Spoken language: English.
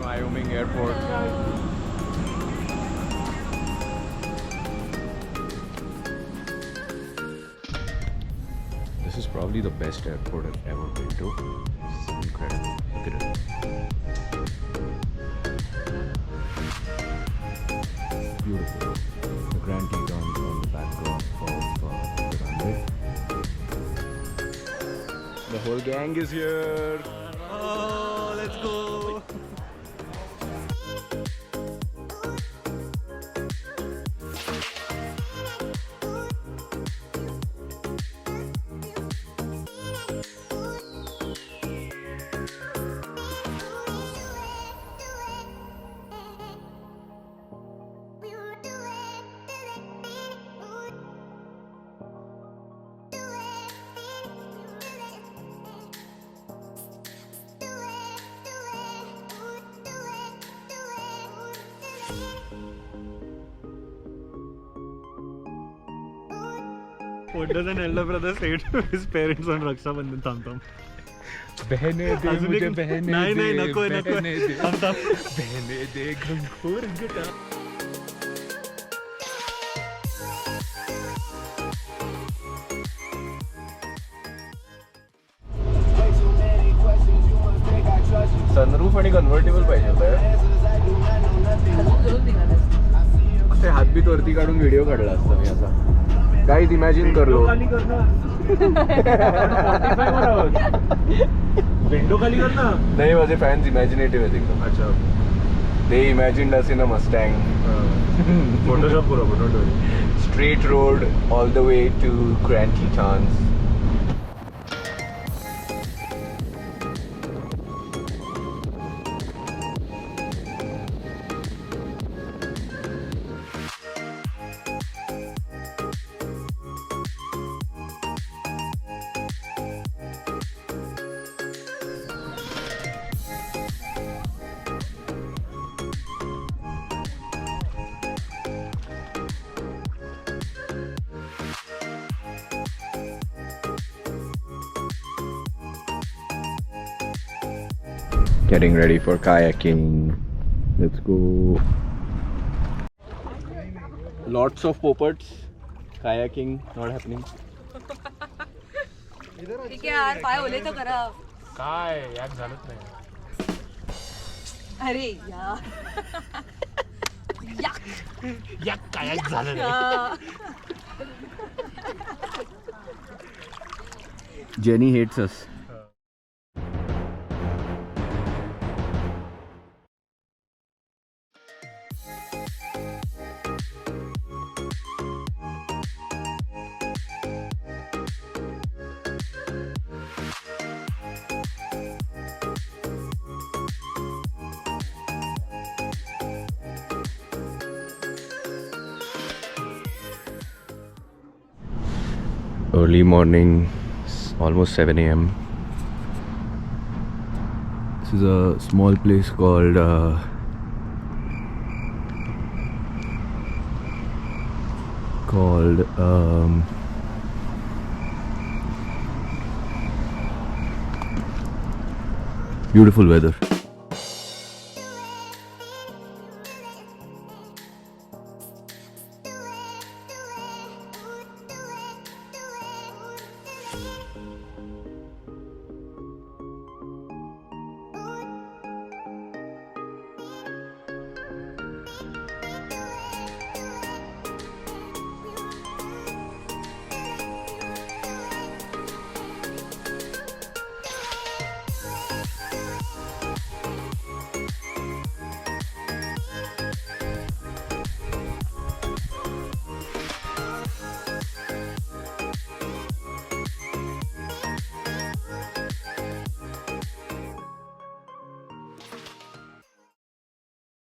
Wyoming airport. This is probably the best airport I've ever been to. It's incredible. Look at it. Beautiful. The Grand Tetons on the backdrop of the runway. The whole gang is here. Oh, let's go. What does an elder brother say to his parents on Raksha Bandhan? Thumb thumb. बहने दे मुझे बहने नहीं दे नको नको बहने दे thumb thumb बहने दे घनघोर घटा सनरूफ आणि कन्व्हर्टेबल पाहिजे होतं असे हातबीत वरती काढून व्हिडिओ काढला असता मी असा गाईज इमॅजिन करलो विंडो खाली कर ना नाही माझे फॅन्स इमॅजिनेटिव्ह आहेत एकदम अच्छा दे इमॅजिन्ड अस इन अ मस्टँग फोटोशॉप करो photo straight road all the way to Grand Tetons. Getting ready for kayaking. Let's go. Lots of poppets. Kayaking not happening. ठीक आहे यार पाय ओले तर करा काय याक झालंच नाही अरे यार याक काय झालं नाही Jenny hates us. Early morning, almost 7 a.m. This is a small place called beautiful weather.